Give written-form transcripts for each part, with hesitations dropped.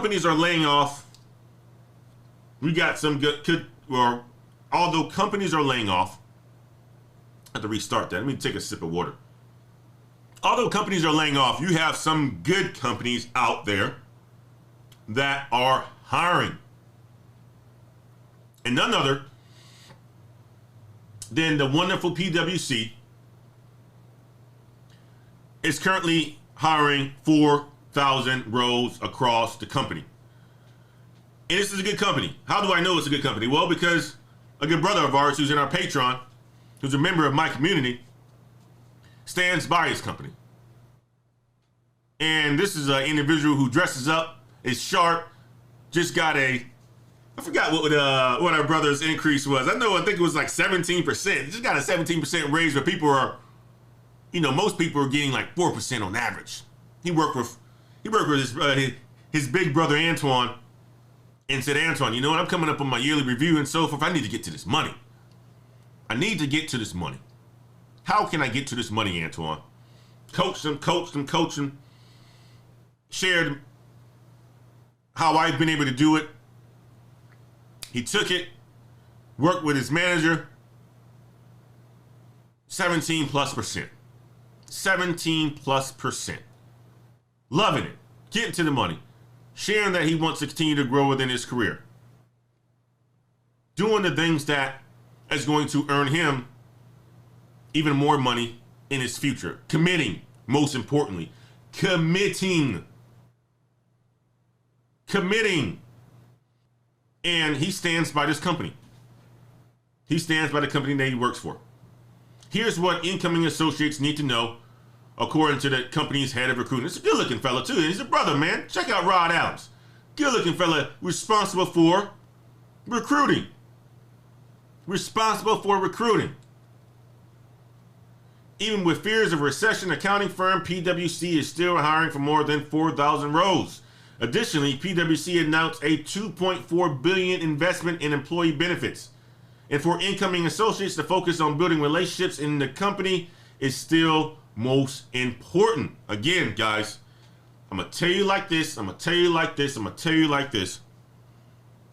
companies are laying off, we got some although companies are laying off, I have to restart that. Let me take a sip of water. Although companies are laying off, you have some good companies out there that are hiring. And none other than the wonderful PWC is currently hiring 4,000 roles across the company. And this is a good company. How do I know it's a good company? Well, because a good brother of ours who's in our Patreon, who's a member of my community, stands by his company. And this is an individual who dresses up, is sharp, just got I forgot what our brother's increase was. I think it was like 17%. Just got a 17% raise where people are, most people are getting like 4% on average. He worked with his big brother Antoine and said, Antoine, you know what? I'm coming up on my yearly review and so forth. I need to get to this money. I need to get to this money. How can I get to this money, Antoine? Coached him. Shared how I've been able to do it. He took it, worked with his manager, 17+%. 17+%. Loving it. Getting to the money. Sharing that he wants to continue to grow within his career. Doing the things that is going to earn him even more money in his future. Committing, most importantly. Committing. And he stands by this company. He stands by the company that he works for. Here's what incoming associates need to know, according to the company's head of recruiting. It's a good-looking fella, too. He's a brother, man. Check out Rod Adams. Good-looking fella, responsible for recruiting. Even with fears of recession, accounting firm PWC is still hiring for more than 4,000 roles. Additionally, PWC announced a $2.4 billion investment in employee benefits. And for incoming associates, the focus on building relationships in the company is still most important. Again, guys, I'm going to tell you like this.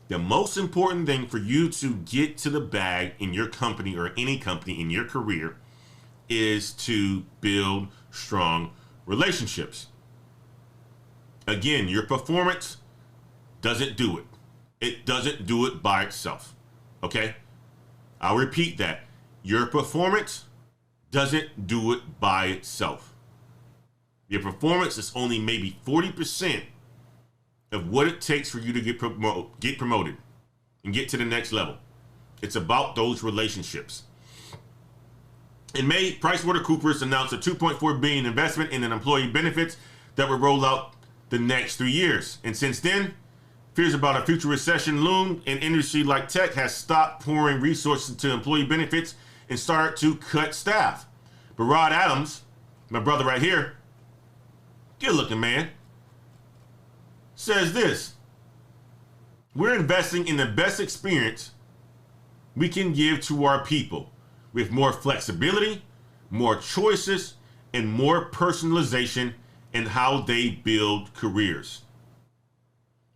The most important thing for you to get to the bag in your company or any company in your career is to build strong relationships. Again, your performance doesn't do it. It doesn't do it by itself. Okay? I'll repeat that. Your performance doesn't do it by itself. Your performance is only maybe 40% of what it takes for you to get promoted and get to the next level. It's about those relationships. In May, PricewaterhouseCoopers announced a $2.4 billion investment in an employee benefits that will roll out the next 3 years. And since then, fears about a future recession loom, and industry like tech has stopped pouring resources into employee benefits and started to cut staff. But Rod Adams, my brother right here, good looking man, says this: we're investing in the best experience we can give to our people with more flexibility, more choices, and more personalization in how they build careers.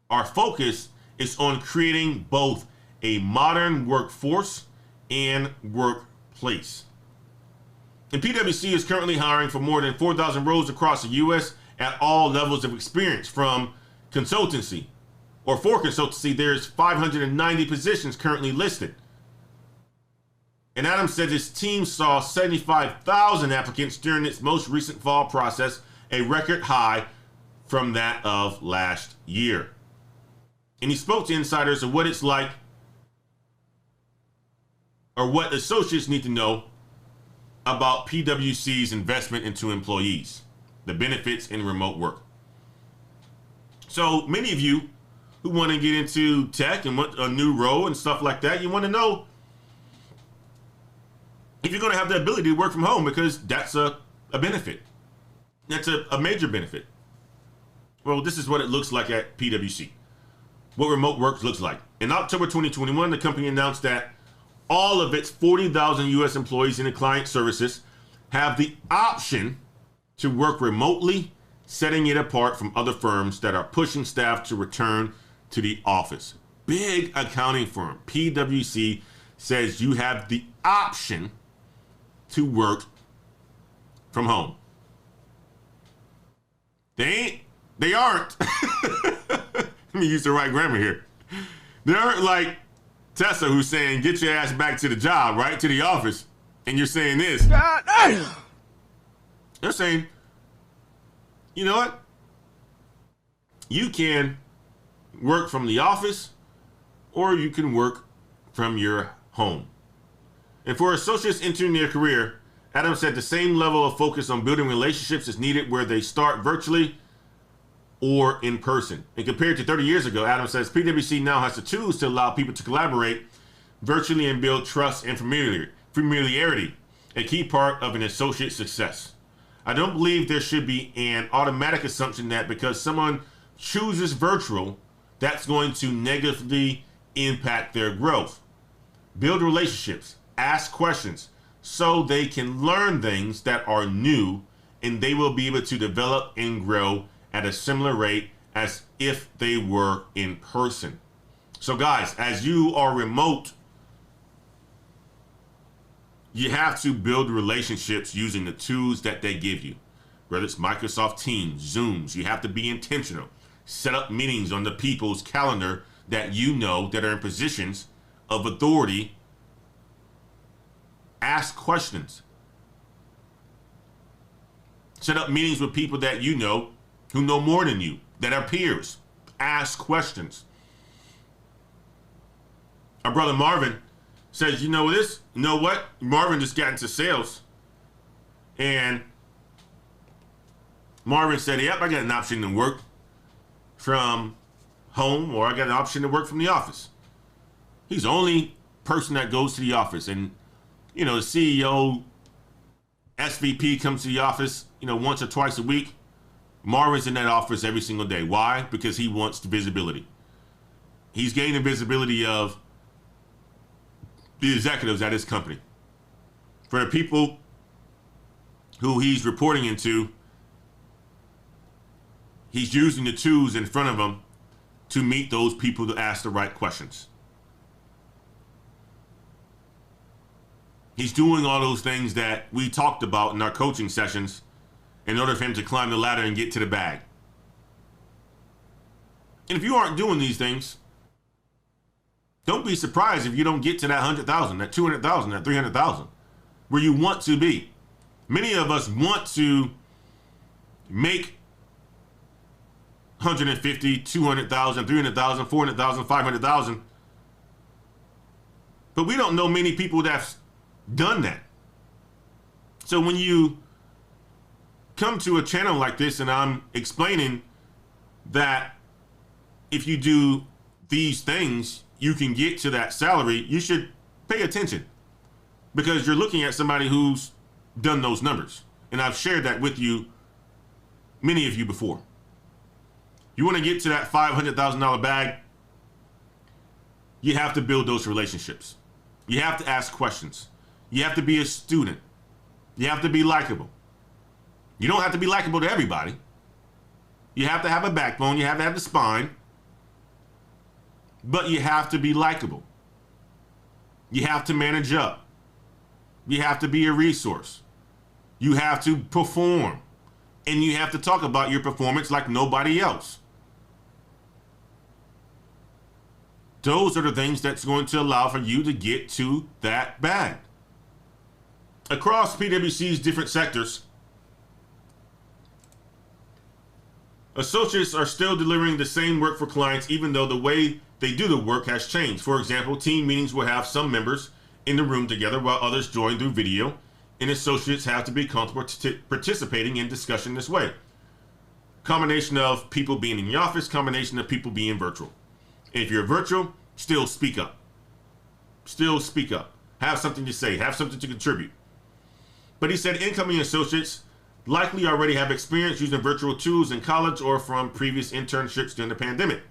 Our focus is on creating both a modern workforce and workplace. And PwC is currently hiring for more than 4,000 roles across the U.S. at all levels of experience, from consultancy, or for consultancy, there's 590 positions currently listed. And Adams said his team saw 75,000 applicants during its most recent fall process, a record high from that of last year. And he spoke to insiders of what it's like, or what associates need to know about PwC's investment into employees, the benefits in remote work. So many of you who want to get into tech and want a new role and stuff like that, you want to know if you're going to have the ability to work from home, because that's a benefit. That's a major benefit. Well, this is what it looks like at PwC. What remote work looks like. In October 2021, the company announced that all of its 40,000 U.S. employees in the client services have the option to work remotely setting it apart from other firms that are pushing staff to return to the office. Big accounting firm, PWC, says you have the option to work from home. They aren't. Let me use the right grammar here. They aren't like Tessa, who's saying, get your ass back to the job, right? To the office. And you're saying this. They're saying, you know what? You can work from the office or you can work from your home. And for associates entering their career, Adam said the same level of focus on building relationships is needed where they start virtually or in person. And compared to 30 years ago, Adam says PwC now has the tools to allow people to collaborate virtually and build trust and familiarity, a key part of an associate's success. I don't believe there should be an automatic assumption that because someone chooses virtual, that's going to negatively impact their growth. Build relationships, ask questions, so they can learn things that are new and they will be able to develop and grow at a similar rate as if they were in person. So guys, as you are remote, you have to build relationships using the tools that they give you. Whether it's Microsoft Teams, Zooms, you have to be intentional. Set up meetings on the people's calendar that you know that are in positions of authority. Ask questions. Set up meetings with people that you know who know more than you, that are peers. Ask questions. Our brother Marvin says, you know what? Marvin just got into sales. And Marvin said, yep, I got an option to work from home or I got an option to work from the office. He's the only person that goes to the office. And, the CEO, SVP comes to the office, once or twice a week. Marvin's in that office every single day. Why? Because he wants the visibility. He's gaining visibility of the executives at his company. For the people who he's reporting into, he's using the tools in front of him to meet those people to ask the right questions. He's doing all those things that we talked about in our coaching sessions in order for him to climb the ladder and get to the bag. And if you aren't doing these things, don't be surprised if you don't get to that 100,000, that 200,000, that 300,000, where you want to be. Many of us want to make 150, 200,000, 300,000, 400,000, 500,000. But we don't know many people that's done that. So when you come to a channel like this and I'm explaining that if you do these things, you can get to that salary, you should pay attention because you're looking at somebody who's done those numbers. And I've shared that with you, many of you before. You want to get to that $500,000 bag, you have to build those relationships. You have to ask questions. You have to be a student. You have to be likable. You don't have to be likable to everybody. You have to have a backbone. You have to have the spine. But you have to be likable. You have to manage up. You have to be a resource. You have to perform. And you have to talk about your performance like nobody else. Those are the things that's going to allow for you to get to that bag. Across PwC's different sectors, associates are still delivering the same work for clients even though the way they do the work has changed. For example, team meetings will have some members in the room together while others join through video, and associates have to be comfortable participating in discussion this way. Combination of people being in the office, combination of people being virtual. And if you're virtual, still speak up. Still speak up. Have something to say, have something to contribute. But he said incoming associates likely already have experience using virtual tools in college or from previous internships during the pandemic.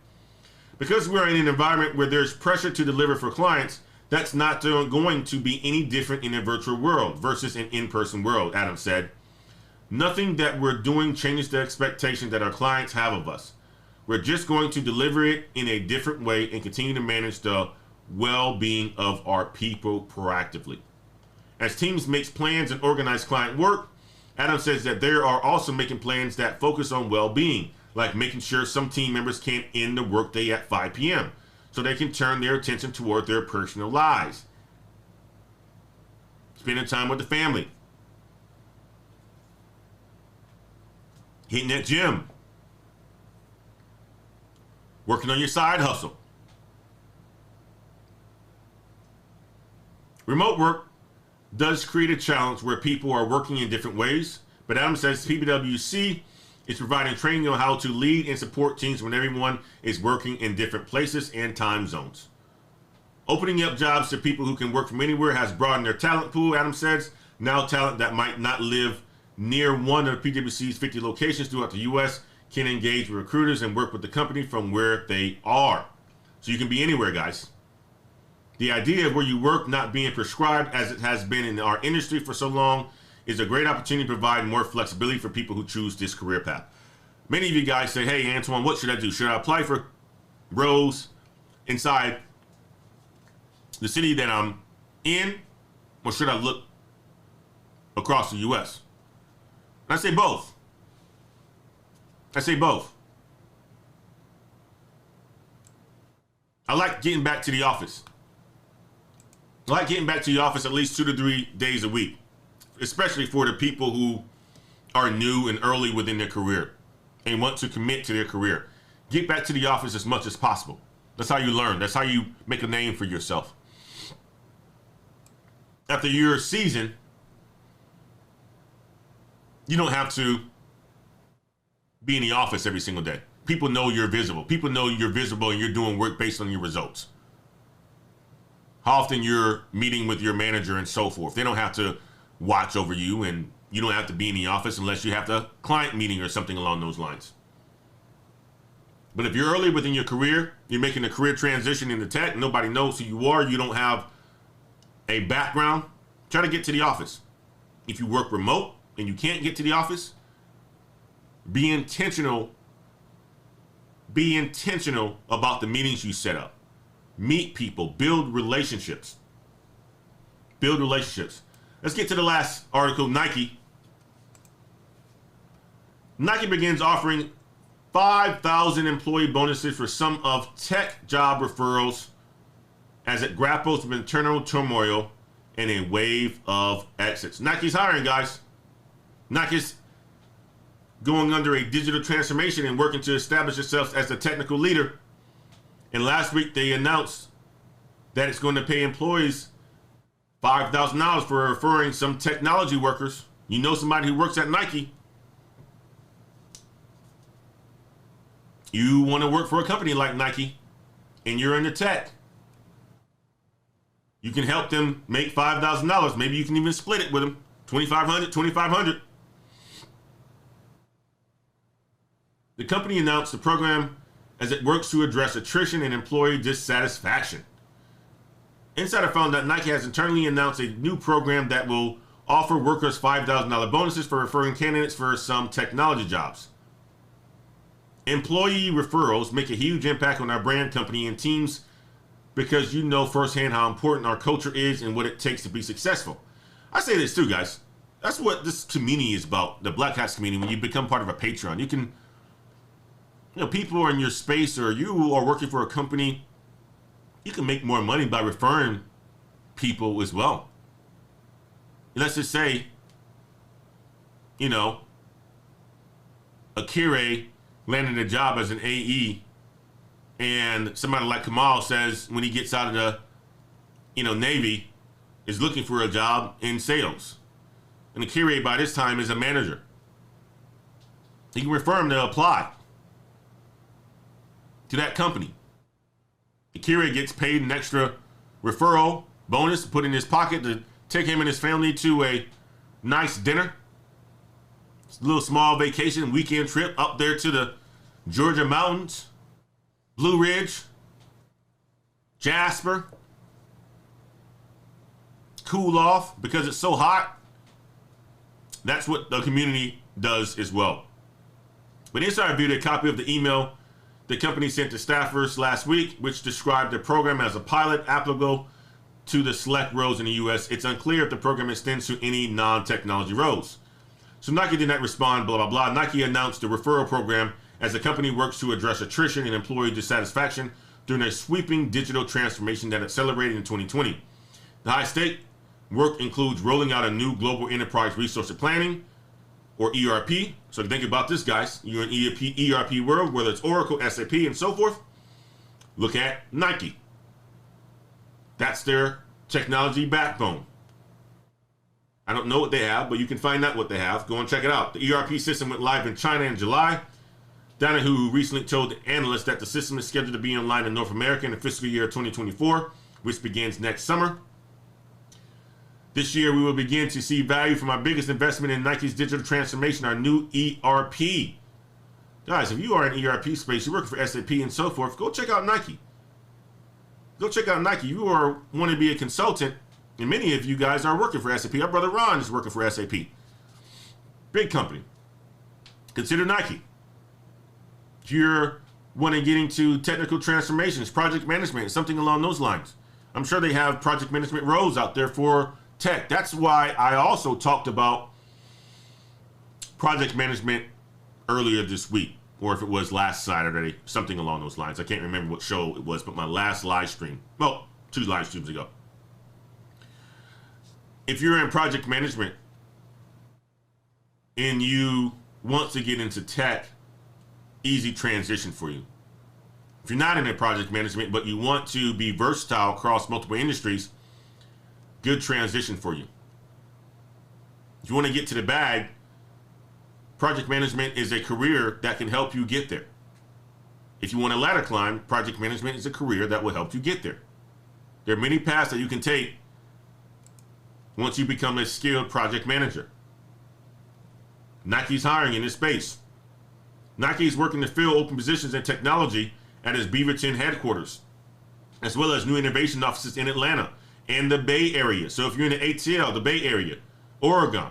Because we're in an environment where there's pressure to deliver for clients, that's not going to be any different in a virtual world versus an in-person world, Adam said. Nothing that we're doing changes the expectation that our clients have of us. We're just going to deliver it in a different way and continue to manage the well-being of our people proactively. As teams make plans and organize client work, Adam says that they are also making plans that focus on well-being, like making sure some team members can't end the workday at 5 p.m. so they can turn their attention toward their personal lives. Spending time with the family. Hitting that gym. Working on your side hustle. Remote work does create a challenge where people are working in different ways, but Adam says PWC is providing training on how to lead and support teams when everyone is working in different places and time zones. Opening up jobs to people who can work from anywhere has broadened their talent pool, Adam says. Now talent that might not live near one of PWC's 50 locations throughout the U.S. can engage with recruiters and work with the company from where they are. So you can be anywhere, guys. The idea of where you work not being prescribed as it has been in our industry for so long is a great opportunity to provide more flexibility for people who choose this career path. Many of you guys say, hey, Antoine, what should I do? Should I apply for roles inside the city that I'm in, or should I look across the U.S.? And I say both. I say both. I like getting back to the office. I like getting back to the office at least 2 to 3 days a week, especially for the people who are new and early within their career and want to commit to their career. Get back to the office as much as possible. That's how you learn. That's how you make a name for yourself. After your season, you don't have to be in the office every single day. People know you're visible. People know you're visible and you're doing work based on your results. How often you're meeting with your manager and so forth. They don't have to watch over you, and you don't have to be in the office unless you have the client meeting or something along those lines. But if you're early within your career, you're making a career transition into tech, nobody knows who you are, you don't have a background, try to get to the office. If you work remote and you can't get to the office, be intentional about the meetings you set up. Meet people, build relationships. Build relationships. Let's get to the last article, Nike. Nike begins offering 5,000 employee bonuses for some of tech job referrals as it grapples with internal turmoil and a wave of exits. Nike's hiring, guys. Nike's going under a digital transformation and working to establish itself as a technical leader. And last week they announced that it's going to pay employees $5,000 for referring some technology workers. You know somebody who works at Nike. You want to work for a company like Nike and you're in the tech. You can help them make $5,000. Maybe you can even split it with them. $2,500. The company announced the program as it works to address attrition and employee dissatisfaction. Insider found that Nike has internally announced a new program that will offer workers $5,000 bonuses for referring candidates for some technology jobs. Employee referrals make a huge impact on our brand, company, and teams because you know firsthand how important our culture is and what it takes to be successful. I say this too, guys. That's what this community is about, the Black Hats community. When you become part of a Patreon, you can, people are in your space or you are working for a company, you can make more money by referring people as well. Let's just say, Akira landed a job as an AE, and somebody like Kamal says when he gets out of the, Navy, is looking for a job in sales. And Akira by this time is a manager. He can refer him to apply to that company. Akira gets paid an extra referral bonus to put in his pocket to take him and his family to a nice dinner. It's a little small vacation, weekend trip up there to the Georgia mountains, Blue Ridge, Jasper. Cool off because it's so hot. That's what the community does as well. But inside I viewed a copy of the email the company sent to staffers last week, which described the program as a pilot applicable to the select roles in the U.S. It's unclear if the program extends to any non-technology roles. So Nike did not respond, blah, blah, blah. Nike announced the referral program as the company works to address attrition and employee dissatisfaction during a sweeping digital transformation that accelerated in 2020. The high-stake work includes rolling out a new global enterprise resource planning, or ERP. So think about this, guys. You're in ERP world, whether it's Oracle, SAP, and so forth. Look at Nike. That's their technology backbone. I don't know what they have, but you can find out what they have. Go and check it out. The ERP system went live in China in July. Donahue recently told the analysts that the system is scheduled to be online in North America in the fiscal year 2024, which begins next summer. This year, we will begin to see value from our biggest investment in Nike's digital transformation, our new ERP. Guys, if you are in ERP space, you're working for SAP and so forth, go check out Nike. Go check out Nike. You want to be a consultant, and many of you guys are working for SAP. Our brother Ron is working for SAP. Big company. Consider Nike. If you're wanting to get into technical transformations, project management, something along those lines, I'm sure they have project management roles out there for tech. That's why I also talked about project management earlier this week, or if it was last Saturday, something along those lines. I can't remember what show it was, but my last live stream, well, 2 live streams ago. If you're in project management and you want to get into tech, easy transition for you. If you're not in a project management, but you want to be versatile across multiple industries, good transition for you. If you want to get to the bag, project management is a career that can help you get there. If you want a ladder climb, project management is a career that will help you get there. There are many paths that you can take once you become a skilled project manager. Nike's hiring in this space. Nike is working to fill open positions in technology at its Beaverton headquarters, as well as new innovation offices in Atlanta and the Bay Area. So if you're in the ATL, the Bay Area, Oregon,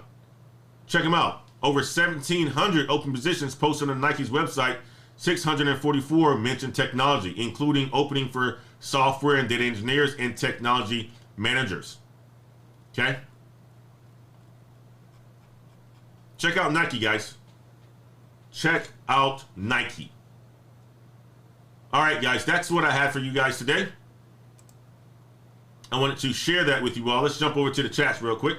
check them out. Over 1,700 open positions posted on Nike's website. 644 mention technology, including opening for software and data engineers and technology managers. Okay? Check out Nike, guys. Check out Nike. All right, guys, that's what I had for you guys today. I wanted to share that with you all. Let's jump over to the chats real quick.